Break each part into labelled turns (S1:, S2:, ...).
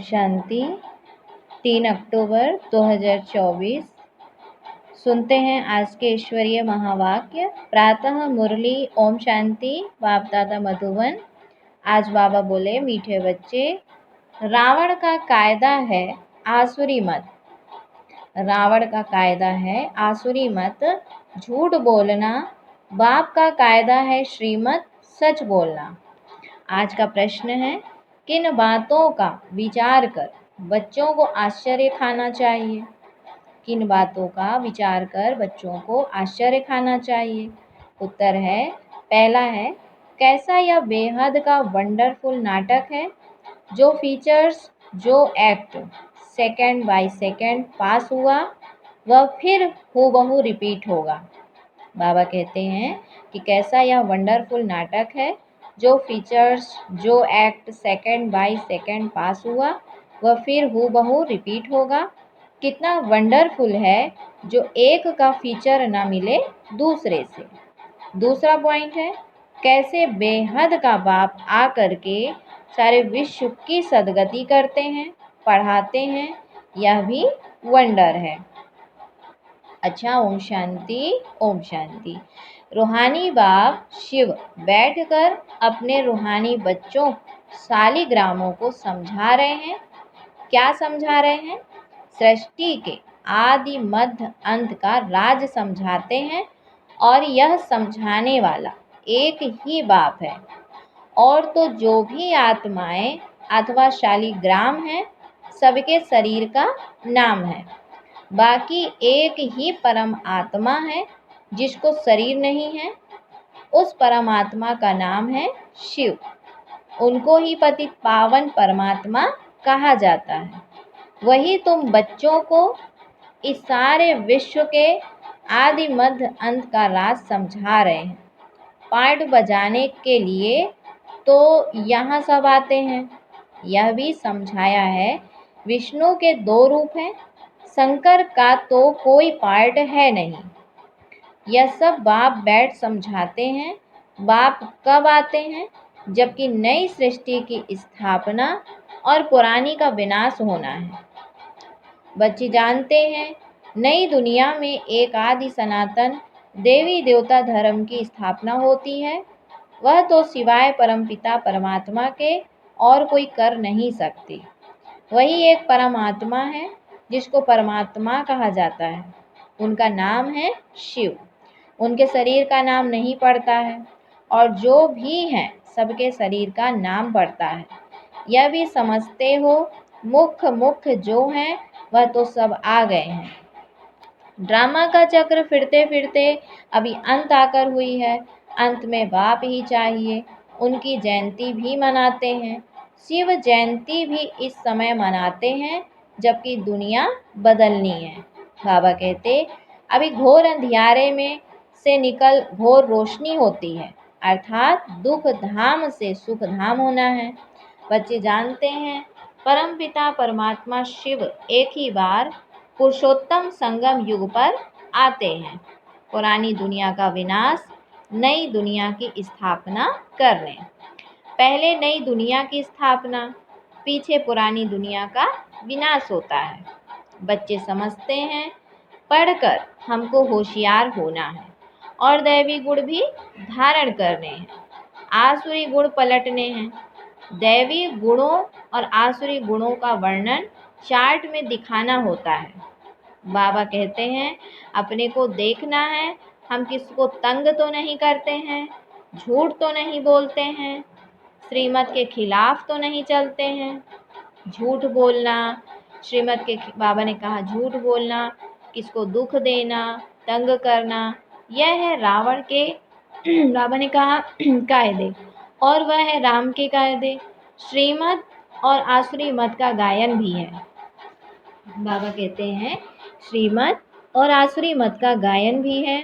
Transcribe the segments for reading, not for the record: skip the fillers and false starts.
S1: शांति। 3 अक्टूबर 2024। सुनते हैं आज के ईश्वरीय महावाक्य। प्रातः मुरली ओम शांति। बाप दादा मधुबन। आज बाबा बोले, मीठे बच्चे, रावण का कायदा है आसुरी मत। रावण का कायदा है आसुरी मत, झूठ बोलना। बाप का कायदा है श्रीमत, सच बोलना। आज का प्रश्न है, किन बातों का विचार कर बच्चों को आश्चर्य खाना चाहिए? किन बातों का विचार कर बच्चों को आश्चर्य खाना चाहिए? उत्तर है, पहला है, कैसा यह बेहद का वंडरफुल नाटक है। जो फीचर्स, जो एक्ट सेकंड बाय सेकंड पास हुआ, वह फिर हूबहू रिपीट होगा। बाबा कहते हैं कि कैसा यह वंडरफुल नाटक है। जो फीचर्स, जो एक्ट सेकंड बाय सेकंड पास हुआ, वह फिर हूबहू रिपीट होगा। कितना वंडरफुल है जो एक का फीचर ना मिले दूसरे से। दूसरा पॉइंट है, कैसे बेहद का बाप आकर के सारे विश्व की सदगति करते हैं, पढ़ाते हैं। यह भी वंडर है। अच्छा, ओम शांति ओम शांति। रूहानी बाप शिव बैठकर अपने रूहानी बच्चों सालिग्रामों को समझा रहे हैं। क्या समझा रहे हैं? सृष्टि के आदि मध्य अंत का राज समझाते हैं। और यह समझाने वाला एक ही बाप है। और तो जो भी आत्माएं अथवा शालिग्राम हैं, सबके शरीर का नाम है। बाकी एक ही परम आत्मा है जिसको शरीर नहीं है। उस परमात्मा का नाम है शिव। उनको ही पतित पावन परमात्मा कहा जाता है। वही तुम बच्चों को इस सारे विश्व के आदि मध्य अंत का राज समझा रहे हैं। पार्ट बजाने के लिए तो यहाँ सब आते हैं। यह भी समझाया है, विष्णु के 2 रूप हैं, शंकर का तो कोई पार्ट है नहीं। यह सब बाप बैठ समझाते हैं। बाप कब आते हैं? जबकि नई सृष्टि की स्थापना और पुरानी का विनाश होना है। बच्चे जानते हैं, नई दुनिया में एक आदि सनातन देवी देवता धर्म की स्थापना होती है। वह तो सिवाय परमपिता परमात्मा के और कोई कर नहीं सकती। वही एक परमात्मा है जिसको परमात्मा कहा जाता है। उनका नाम है शिव। उनके शरीर का नाम नहीं पड़ता है, और जो भी हैं सबके शरीर का नाम पड़ता है। यह भी समझते हो, मुख्य जो हैं वह तो सब आ गए हैं। ड्रामा का चक्र फिरते फिरते अभी अंत आकर हुई है। अंत में बाप ही चाहिए। उनकी जयंती भी मनाते हैं। शिव जयंती भी इस समय मनाते हैं जबकि दुनिया बदलनी है। बाबा कहते, अभी घोर अंधियारे में से निकल घोर रोशनी होती है, अर्थात दुख धाम से सुख धाम होना है। बच्चे जानते हैं, परमपिता परमात्मा शिव एक ही बार पुरुषोत्तम संगम युग पर आते हैं, पुरानी दुनिया का विनाश, नई दुनिया की स्थापना करने। पहले नई दुनिया की स्थापना, पीछे पुरानी दुनिया का विनाश होता है। बच्चे समझते हैं, पढ़कर हमको होशियार होना है और दैवी गुण भी धारण करने हैं, आसुरी गुण पलटने हैं। दैवी गुणों और आसुरी गुणों का वर्णन चार्ट में दिखाना होता है। बाबा कहते हैं, अपने को देखना है, हम किसको तंग तो नहीं करते हैं, झूठ तो नहीं बोलते हैं, श्रीमत के खिलाफ तो नहीं चलते हैं। झूठ बोलना, श्रीमत के बाबा ने कहा, झूठ बोलना, किसको दुख देना, तंग करना, यह है रावण के बाबा ने कहा कायदे, और वह है राम के कायदे। श्रीमत और आसुरी मत का गायन भी है। बाबा कहते हैं, श्रीमत और आसुरी मत का गायन भी है।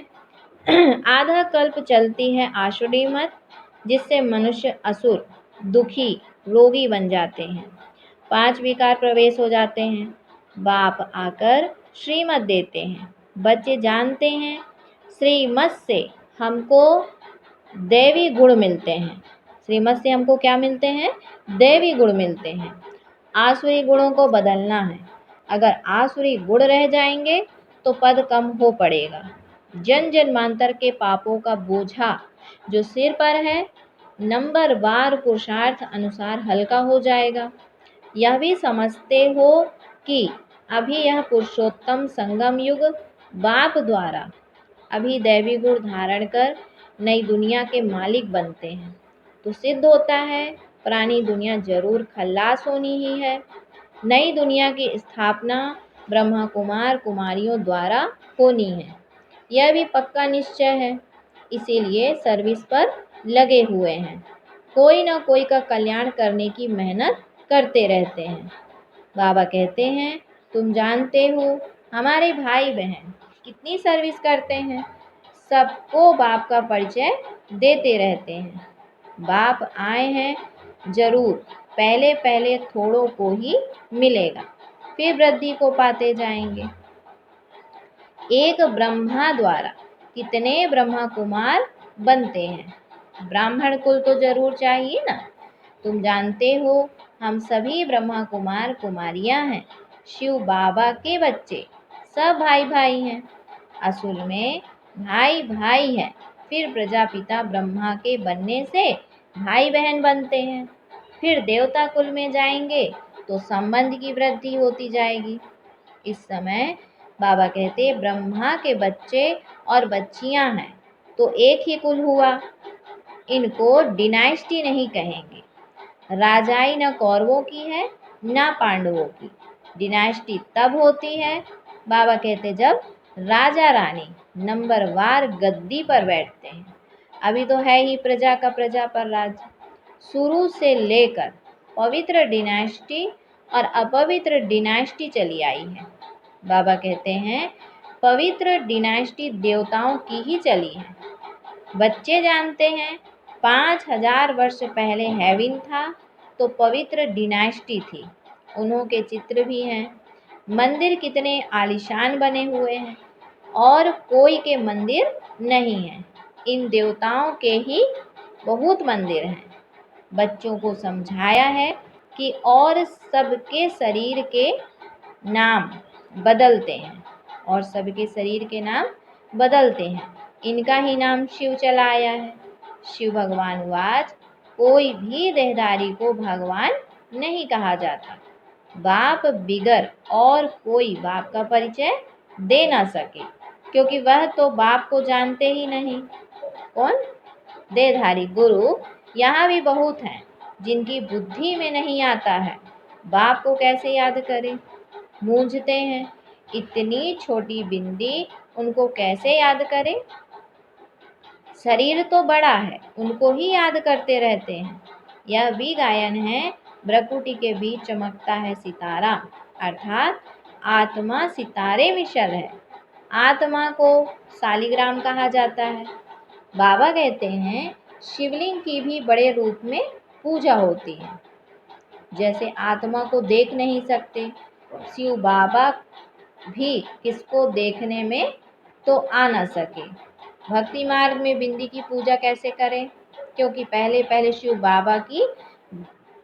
S1: आधा कल्प चलती है आसुरी मत, जिससे मनुष्य असुर, दुखी, रोगी बन जाते हैं। 5 विकार प्रवेश हो जाते हैं। बाप आकर श्रीमत देते हैं। बच्चे जानते हैं, श्रीमत से हमको दैवी गुण मिलते हैं। श्रीमत से हमको क्या मिलते हैं? दैवी गुण मिलते हैं। आसुरी गुणों को बदलना है। अगर आसुरी गुण रह जाएंगे तो पद कम हो पड़ेगा। जन जन्मांतर के पापों का बोझा जो सिर पर है, नंबरवार पुरुषार्थ अनुसार हल्का हो जाएगा। यह भी समझते हो कि अभी यह पुरुषोत्तम संगम युग बाप द्वारा अभी दैवी गुण धारण कर नई दुनिया के मालिक बनते हैं, तो सिद्ध होता है पुरानी दुनिया जरूर खल्लास होनी ही है। नई दुनिया की स्थापना ब्रह्मा कुमार कुमारियों द्वारा होनी है, यह भी पक्का निश्चय है। इसीलिए सर्विस पर लगे हुए हैं, कोई ना कोई का कल्याण करने की मेहनत करते रहते हैं। बाबा कहते हैं, तुम जानते हो हमारे भाई बहन कितनी सर्विस करते हैं, सबको बाप का परिचय देते रहते हैं। बाप आए हैं जरूर, पहले पहले थोड़ों को ही मिलेगा, फिर वृद्धि को पाते जाएंगे। एक ब्रह्मा द्वारा कितने ब्रह्मा कुमार बनते हैं, ब्राह्मण कुल तो जरूर चाहिए ना। तुम जानते हो हम सभी ब्रह्मा कुमार कुमारियां हैं, शिव बाबा के बच्चे, सब भाई भाई हैं। असल में भाई भाई है, फिर प्रजापिता ब्रह्मा के बनने से भाई बहन बनते हैं, फिर देवता कुल में जाएंगे तो संबंध की वृद्धि होती जाएगी। इस समय बाबा कहते ब्रह्मा के बच्चे और बच्चियां हैं तो एक ही कुल हुआ, इनको डिनाइस्टी नहीं कहेंगे। राजाई न कौरवों की है न पांडवों की, डिनाइस्टी तब होती है बाबा कहते जब राजा रानी नंबरवार गद्दी पर बैठते हैं। अभी तो है ही प्रजा का प्रजा पर राज। शुरू से लेकर पवित्र डिनाइस्टी और अपवित्र डिनाइस्टी चली आई है। बाबा कहते हैं पवित्र डिनाइस्टी देवताओं की ही चली है। बच्चे जानते हैं 5000 वर्ष पहले हेविन था तो पवित्र डिनाइस्टी थी, उन्हों के चित्र भी हैं। मंदिर कितने आलीशान बने हुए हैं और कोई के मंदिर नहीं है, इन देवताओं के ही बहुत मंदिर हैं। बच्चों को समझाया है कि और सबके शरीर के नाम बदलते हैं, और सबके शरीर के नाम बदलते हैं, इनका ही नाम शिव चला आया है। शिव भगवान वाच, कोई भी देहधारी को भगवान नहीं कहा जाता। बाप बिगर और कोई बाप का परिचय दे ना सके, क्योंकि वह तो बाप को जानते ही नहीं। कौन? देहधारी गुरु यहाँ भी बहुत हैं जिनकी बुद्धि में नहीं आता है बाप को कैसे याद करें, मूंझते हैं। इतनी छोटी बिंदी उनको कैसे याद करें, शरीर तो बड़ा है उनको ही याद करते रहते हैं। यह भी गायन है, भ्रकुटी के बीच चमकता है सितारा, अर्थात आत्मा सितारे मिशल है। आत्मा को शालिग्राम कहा जाता है। बाबा कहते हैं शिवलिंग की भी बड़े रूप में पूजा होती है। जैसे आत्मा को देख नहीं सकते, शिव बाबा भी किसको देखने में तो आ न सके। भक्ति मार्ग में बिंदी की पूजा कैसे करें, क्योंकि पहले पहले शिव बाबा की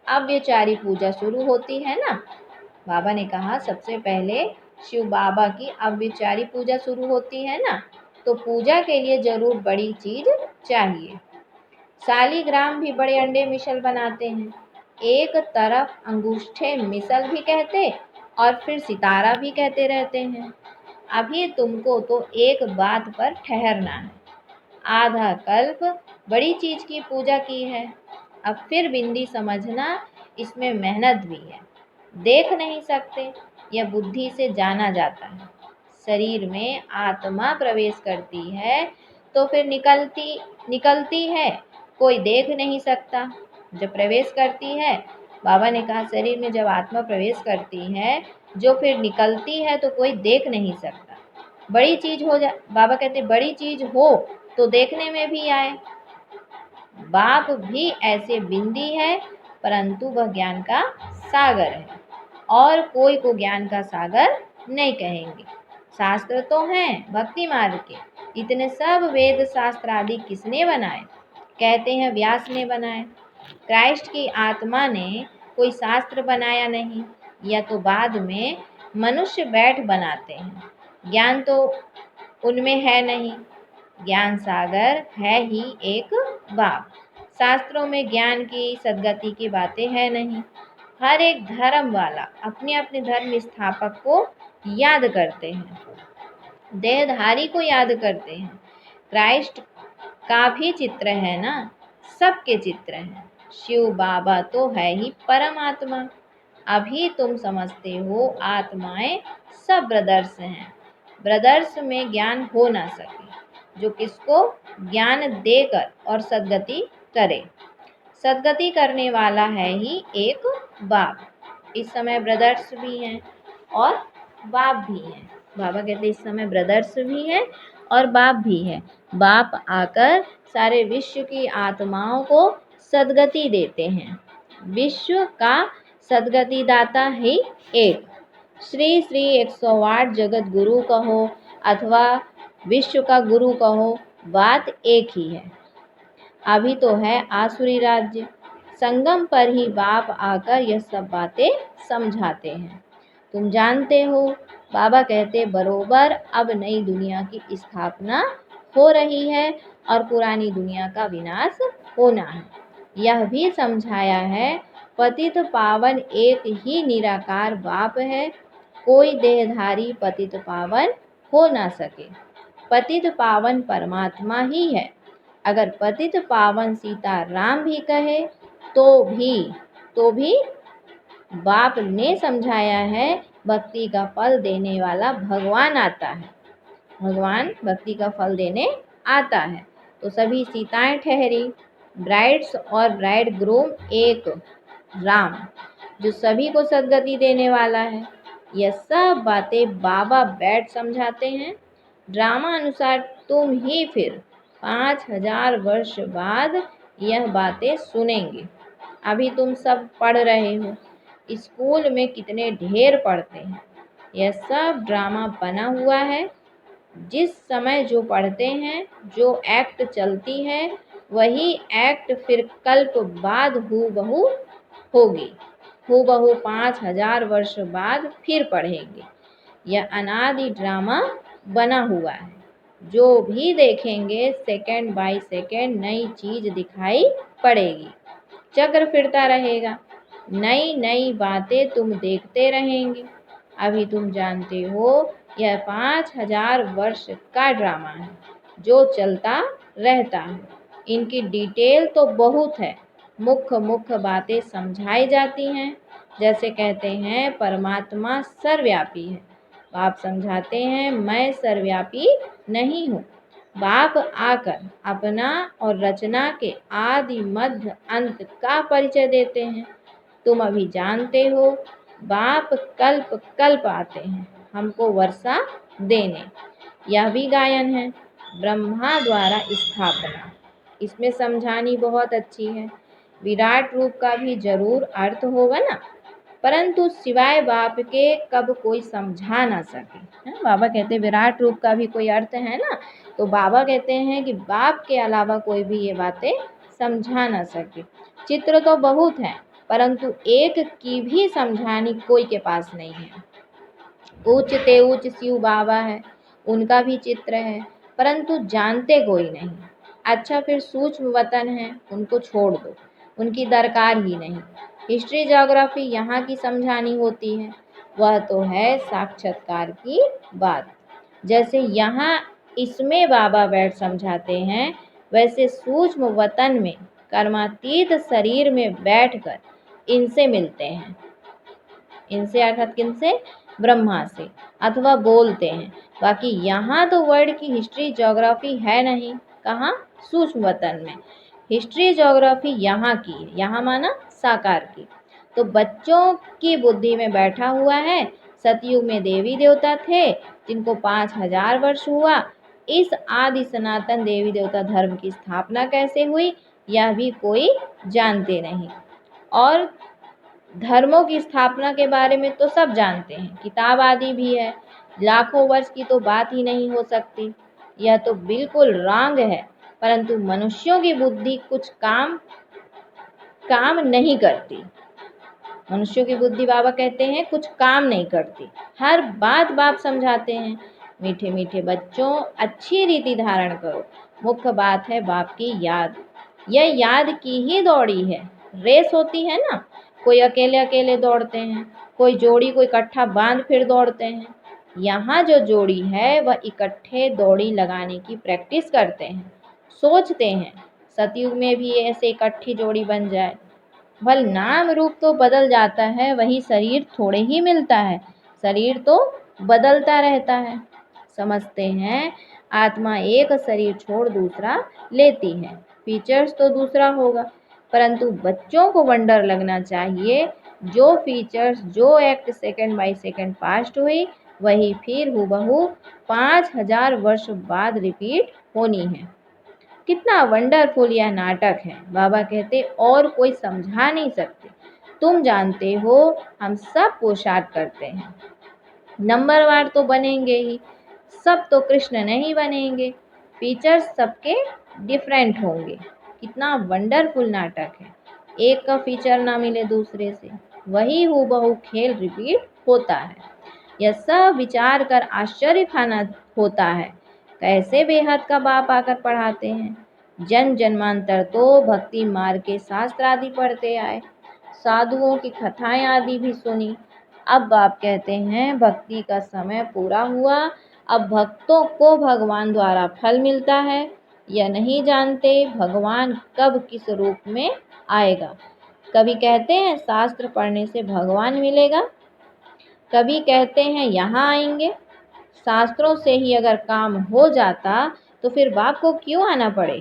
S1: अव्यचारी पूजा शुरू होती है ना। बाबा ने कहा सबसे पहले शिव बाबा की अव्यचारी पूजा शुरू होती है ना, तो पूजा के लिए जरूर बड़ी चीज चाहिए। शालिग्राम भी बड़े अंडे मिसल बनाते हैं, एक तरफ अंगूठे मिसल भी कहते और फिर सितारा भी कहते रहते हैं। अभी तुमको तो एक बात पर ठहरना है, आधा कल्प बड़ी चीज की पूजा की है, अब फिर बिंदी समझना, इसमें मेहनत भी है, देख नहीं सकते, यह बुद्धि से जाना जाता है। शरीर में आत्मा प्रवेश करती है तो फिर निकलती है, कोई देख नहीं सकता। जब प्रवेश करती है, बाबा ने कहा शरीर में जब आत्मा प्रवेश करती है जो फिर निकलती है तो कोई देख नहीं सकता। बड़ी चीज हो जा, बाबा कहते बड़ी चीज हो तो देखने में भी आए। बाप भी ऐसे बिंदी है, परंतु वह ज्ञान का सागर है, और कोई को ज्ञान का सागर नहीं कहेंगे। शास्त्र तो हैं भक्ति मार्ग के, इतने सब वेद शास्त्र आदि किसने बनाए? कहते हैं व्यास ने बनाए। क्राइस्ट की आत्मा ने कोई शास्त्र बनाया नहीं, या तो बाद में मनुष्य बैठ बनाते हैं। ज्ञान तो उनमें है नहीं, ज्ञान सागर है ही एक बाप। शास्त्रों में ज्ञान की सद्गति की बातें है नहीं। हर एक धर्म वाला अपने अपने धर्म स्थापक को याद करते हैं, देहधारी को याद करते हैं। क्राइस्ट का भी चित्र है ना, सबके चित्र हैं। शिव बाबा तो है ही परमात्मा। अभी तुम समझते हो आत्माएं सब ब्रदर्स हैं। ब्रदर्स में ज्ञान हो ना सके, जो किसको ज्ञान देकर और सद्गति करे। सद्गति करने वाला है ही एक बाप। इस समय ब्रदर्स भी हैं और बाप भी हैं। बाबा कहते इस समय ब्रदर्स भी हैं और बाप भी है। बाप आकर सारे विश्व की आत्माओं को सद्गति देते हैं। विश्व का सद्गति दाता ही एक। श्री श्री 108 जगत गुरु कहो अथवा विश्व का गुरु कहो, बात एक ही है। अभी तो है आसुरी राज्य। संगम पर ही बाप आकर यह सब बातें समझाते हैं। तुम जानते हो, बाबा कहते बरोबर अब नई दुनिया की स्थापना हो रही है और पुरानी दुनिया का विनाश होना है। यह भी समझाया है पतित पावन एक ही निराकार बाप है, कोई देहधारी पतित पावन हो ना सके। पतित पावन परमात्मा ही है। अगर पतित पावन सीता राम भी कहे तो भी बाप ने समझाया है भक्ति का फल देने वाला भगवान आता है। भगवान भक्ति का फल देने आता है। तो सभी सीताएं ठहरी, ब्राइड्स और ब्राइड ग्रूम एक राम, जो सभी को सद्गति देने वाला है। यह सब बातें बाबा बैठ समझाते हैं। ड्रामा अनुसार तुम ही फिर 5000 वर्ष बाद यह बातें सुनेंगे। अभी तुम सब पढ़ रहे हो, स्कूल में कितने ढेर पढ़ते हैं। यह सब ड्रामा बना हुआ है। जिस समय जो पढ़ते हैं, जो एक्ट चलती है, वही एक्ट फिर कल्प बाद हूबहू होगी। हूबहू 5000 वर्ष बाद फिर पढ़ेंगे। यह अनादि ड्रामा बना हुआ है। जो भी देखेंगे सेकंड बाय सेकंड नई चीज दिखाई पड़ेगी। चक्र फिरता रहेगा, नई नई बातें तुम देखते रहेंगे। अभी तुम जानते हो यह 5000 वर्ष का ड्रामा है जो चलता रहता है। इनकी डिटेल तो बहुत है, मुख्य मुख्य बातें समझाई जाती हैं। जैसे कहते हैं परमात्मा सर्वव्यापी है, बाप समझाते हैं मैं सर्वव्यापी नहीं हूँ। बाप आकर अपना और रचना के आदि मध्य अंत का परिचय देते हैं। तुम अभी जानते हो बाप कल्प कल्प आते हैं हमको वर्षा देने। यह भी गायन है, ब्रह्मा द्वारा स्थापना। इसमें समझानी बहुत अच्छी है। विराट रूप का भी जरूर अर्थ होगा ना, परंतु सिवाय बाप के कब कोई समझा ना सके। बाबा कहते हैं विराट रूप का भी कोई अर्थ है ना, तो बाबा कहते हैं कि बाप के अलावा कोई भी ये बातें समझा ना सके। चित्र तो बहुत हैं, परंतु एक की भी समझानी कोई के पास नहीं है। उच्च ते उच्च शिव बाबा है, उनका भी चित्र है, परंतु जानते कोई नहीं। अच्छा फिर सूक्ष्म वतन है, उनको छोड़ दो, उनकी दरकार ही नहीं। हिस्ट्री ज्योग्राफी यहाँ की समझानी होती है, वह तो है साक्षात्कार की बात। जैसे यहाँ इसमें बाबा बैठ समझाते हैं, वैसे सूक्ष्म वतन में कर्मातीत शरीर में बैठकर इनसे मिलते हैं। इनसे अर्थात किनसे? ब्रह्मा से, अथवा बोलते हैं। बाकी यहाँ तो वर्ल्ड की हिस्ट्री ज्योग्राफी है नहीं। कहाँ? सूक्ष्म वतन में। हिस्ट्री ज्योग्राफी यहाँ की है, यहाँ माना साकार की। तो बच्चों की बुद्धि में बैठा हुआ है। सतयुग में देवी देवता थे जिनको 5000 वर्ष हुआ। इस आदि सनातन देवी देवता धर्म की स्थापना कैसे हुई, यह भी कोई जानते नहीं। और धर्मों की स्थापना के बारे में तो सब जानते हैं, किताब आदि भी है। लाखों वर्ष की तो बात ही नहीं हो सकती, यह तो बिल्कुल रॉन्ग है। परंतु मनुष्यों की बुद्धि कुछ काम नहीं करती। मनुष्यों की बुद्धि बाबा कहते हैं कुछ काम नहीं करती, हर बात बाप समझाते हैं। मीठे मीठे बच्चों, अच्छी रीति धारण करो, मुख्य बात है बाप की याद। यह याद की ही दौड़ी है। रेस होती है ना, कोई अकेले अकेले दौड़ते हैं, कोई जोड़ी को इकट्ठा बांध फिर दौड़ते हैं। यहाँ जो जोड़ी है वह इकट्ठे दौड़ी लगाने की प्रैक्टिस करते हैं, सोचते हैं सतयुग में भी ऐसे इकट्ठी जोड़ी बन जाए। भल नाम रूप तो बदल जाता है, वही शरीर थोड़े ही मिलता है, शरीर तो बदलता रहता है। समझते हैं आत्मा एक शरीर छोड़ दूसरा लेती है, फीचर्स तो दूसरा होगा, परंतु बच्चों को वंडर लगना चाहिए जो फीचर्स, जो act second by second past हुई वही फिर हूबहू 5000 वर्ष बाद रिपीट होनी है। कितना वंडरफुल यह नाटक है। बाबा कहते और कोई समझा नहीं सकते, तुम जानते हो हम सब पोशाक करते हैं, नंबरवार तो बनेंगे ही, सब तो कृष्ण नहीं बनेंगे, फीचर्स सबके डिफरेंट होंगे। कितना वंडरफुल नाटक है, एक का फीचर ना मिले दूसरे से, वही हूबहू खेल रिपीट होता है। यह सब विचार कर आश्चर्य खाना होता है, कैसे बेहद का बाप आकर पढ़ाते हैं। जन्म जन्मांतर तो भक्ति मार्ग के शास्त्र आदि पढ़ते आए, साधुओं की कथाएं आदि भी सुनी। अब बाप कहते हैं भक्ति का समय पूरा हुआ, अब भक्तों को भगवान द्वारा फल मिलता है। यह नहीं जानते भगवान कब किस रूप में आएगा। कभी कहते हैं शास्त्र पढ़ने से भगवान मिलेगा, कभी कहते हैं यहाँ आएंगे। शास्त्रों से ही अगर काम हो जाता तो फिर बाप को क्यों आना पड़े।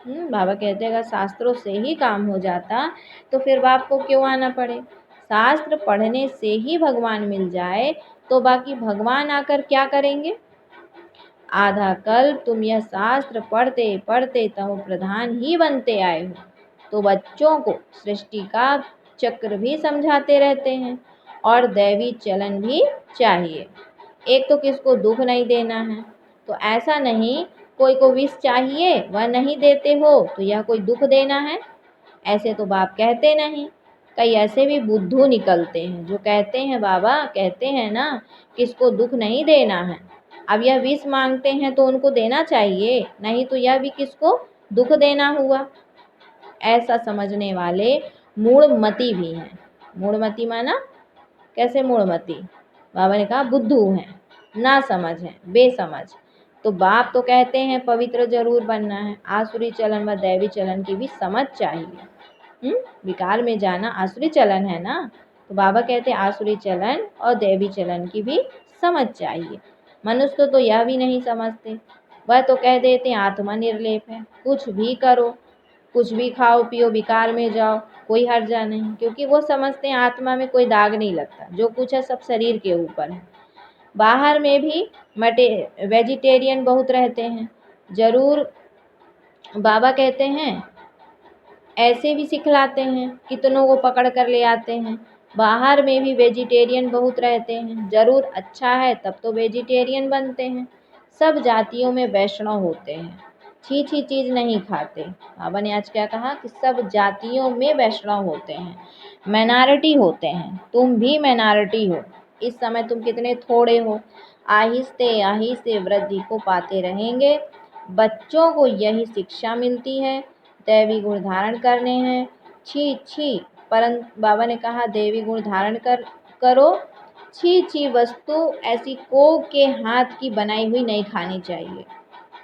S1: बाबा कहते हैं अगर शास्त्रों से ही काम हो जाता तो फिर बाप को क्यों आना पड़े। शास्त्र पढ़ने से ही भगवान मिल जाए तो बाकी भगवान आकर क्या करेंगे। आधा कल्प तुम यह शास्त्र पढ़ते पढ़ते तमो प्रधान ही बनते आए हो, तो बच्चों को सृष्टि का चक्र भी समझाते रहते हैं और दैवी चलन भी चाहिए। एक तो किसको दुख नहीं देना है, तो ऐसा नहीं कोई को विष चाहिए वह नहीं देते हो तो यह कोई दुख देना है, ऐसे तो बाप कहते नहीं। कई ऐसे भी बुद्धू निकलते हैं जो कहते हैं बाबा कहते हैं ना किसको दुख नहीं देना है, अब यह विष मांगते हैं तो उनको देना चाहिए, नहीं तो यह भी किसको दुख देना हुआ। ऐसा समझने वाले मूढ़मती भी हैं। मूढ़मती माना कैसे मूढ़मती, बाबा ने कहा बुद्धू हैं, ना समझ हैं, बेसमझ। तो बाप तो कहते हैं पवित्र जरूर बनना है, आसुरी चलन व दैवी चलन की भी समझ चाहिए। विकार में जाना आसुरी चलन है ना, तो बाबा कहते हैं आसुरी चलन और दैवी चलन की भी समझ चाहिए। मनुष्य तो यह भी नहीं समझते, वह तो कह देते हैं आत्मा निर्लेप है, कुछ भी करो, कुछ भी खाओ पियो, विकार में जाओ, कोई हर्जा नहीं, क्योंकि वो समझते हैं आत्मा में कोई दाग नहीं लगता, जो कुछ है सब शरीर के ऊपर है। बाहर में भी वेजिटेरियन बहुत रहते हैं, जरूर बाबा कहते हैं ऐसे भी सिखलाते हैं, कितनों को पकड़ कर ले आते हैं। बाहर में भी वेजिटेरियन बहुत रहते हैं, जरूर अच्छा है तब तो वेजिटेरियन बनते हैं। सब जातियों में वैष्णव होते हैं, छी चीज़ नहीं खाते। बाबा ने आज क्या कहा कि सब जातियों में वैष्णव होते हैं, माइनॉरिटी होते हैं, तुम भी माइनॉरिटी हो। इस समय तुम कितने थोड़े हो, आहिस्ते आहिस्ते वृद्धि को पाते रहेंगे। बच्चों को यही शिक्षा मिलती है, दैवी गुण धारण करने हैं। छी परंतु बाबा ने कहा देवी गुण धारण करो। छी वस्तु ऐसी को के हाथ की बनाई हुई नहीं खानी चाहिए।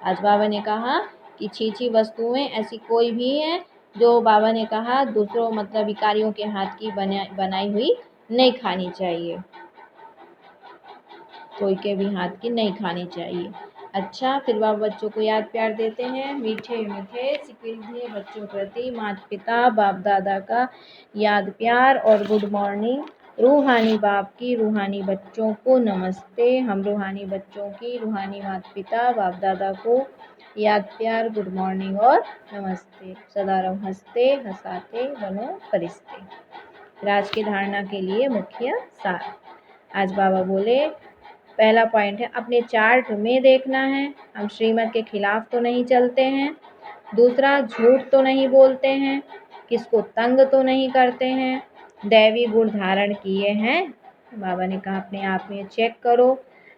S1: आज बाबा ने कहा कि छी वस्तुएं ऐसी कोई भी है जो बाबा ने कहा दूसरों मतलब विकारियों के हाथ की बनाई हुई नहीं खानी चाहिए, कोई के भी हाथ की नहीं खानी चाहिए। अच्छा, फिर बाबा बच्चों को याद प्यार देते हैं। मीठे मीठे सिक्के बच्चों प्रति माता पिता बाप दादा का याद प्यार और गुड मॉर्निंग। रूहानी बाप की रूहानी बच्चों को नमस्ते। हम रूहानी बच्चों की रूहानी माता पिता बाप दादा को याद प्यार गुड मॉर्निंग और नमस्ते। सदा रहो हंसते हंसाते बनो फरिश्ते। राज की धारणा के लिए मुख्य सार। आज बाबा बोले पहला पॉइंट है अपने चार्ट में देखना है, हम श्रीमत के खिलाफ तो नहीं चलते हैं। दूसरा, झूठ तो नहीं बोलते हैं, किसको तंग तो नहीं करते हैं। दैवी गुण धारण किए हैं। बाबा ने कहा अपने आप में चेक करो,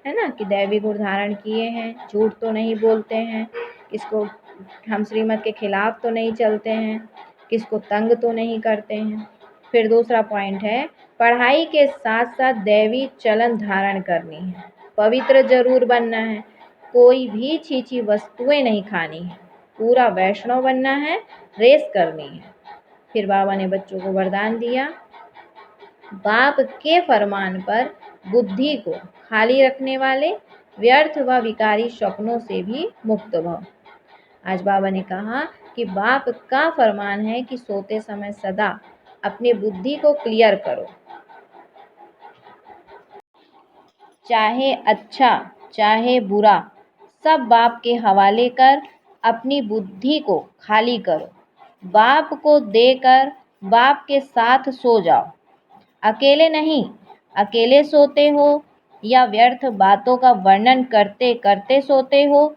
S1: है ना, कि दैवी गुण धारण किए हैं, झूठ तो नहीं बोलते हैं, किसको हम श्रीमत के खिलाफ तो नहीं चलते हैं, किसको तंग तो नहीं करते हैं। फिर दूसरा पॉइंट है, पढ़ाई के साथ साथ दैवी चलन धारण करनी है, पवित्र जरूर बनना है, कोई भी छीछी वस्तुएं नहीं खानी है, पूरा वैष्णव बनना है, रेस करनी है। फिर बाबा ने बच्चों को वरदान दिया, बाप के फरमान पर बुद्धि को खाली रखने वाले व्यर्थ व विकारी स्वप्नों से भी मुक्त भव। आज बाबा ने कहा कि बाप का फरमान है कि सोते समय सदा अपनी बुद्धि को क्लियर करो, चाहे अच्छा चाहे बुरा सब बाप के हवाले कर अपनी बुद्धि को खाली करो, बाप को देकर बाप के साथ सो जाओ, अकेले नहीं, अकेले सोते हो या व्यर्थ बातों का वर्णन करते करते सोते हो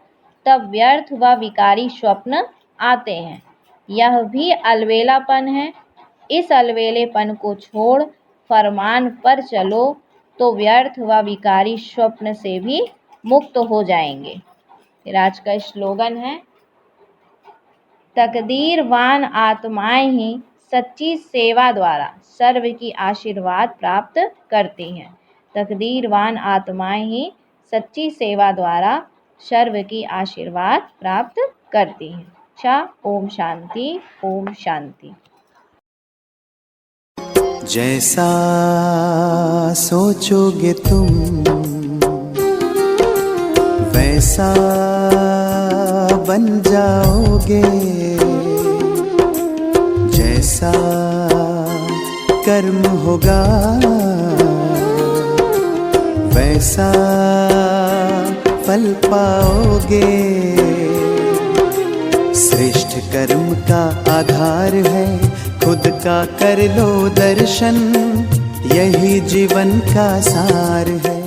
S1: तब व्यर्थ व विकारी स्वप्न आते हैं, यह भी अलवेलापन है। इस अलवेलेपन को छोड़ फरमान पर चलो तो व्यर्थ व विकारी स्वप्न से भी मुक्त हो जाएंगे। फिर आज का स्लोगन है, तकदीरवान आत्माएं ही सच्ची सेवा द्वारा सर्व की आशीर्वाद प्राप्त करती हैं। तकदीरवान आत्माएं ही सच्ची सेवा द्वारा सर्व की आशीर्वाद प्राप्त करती हैं। अच्छा, ओम शांति, ओम शांति।
S2: जैसा सोचोगे तुम वैसा बन जाओगे, जैसा कर्म होगा वैसा फल पाओगे। श्रेष्ठ कर्म का आधार है खुद का कर लो दर्शन, यही जीवन का सार है।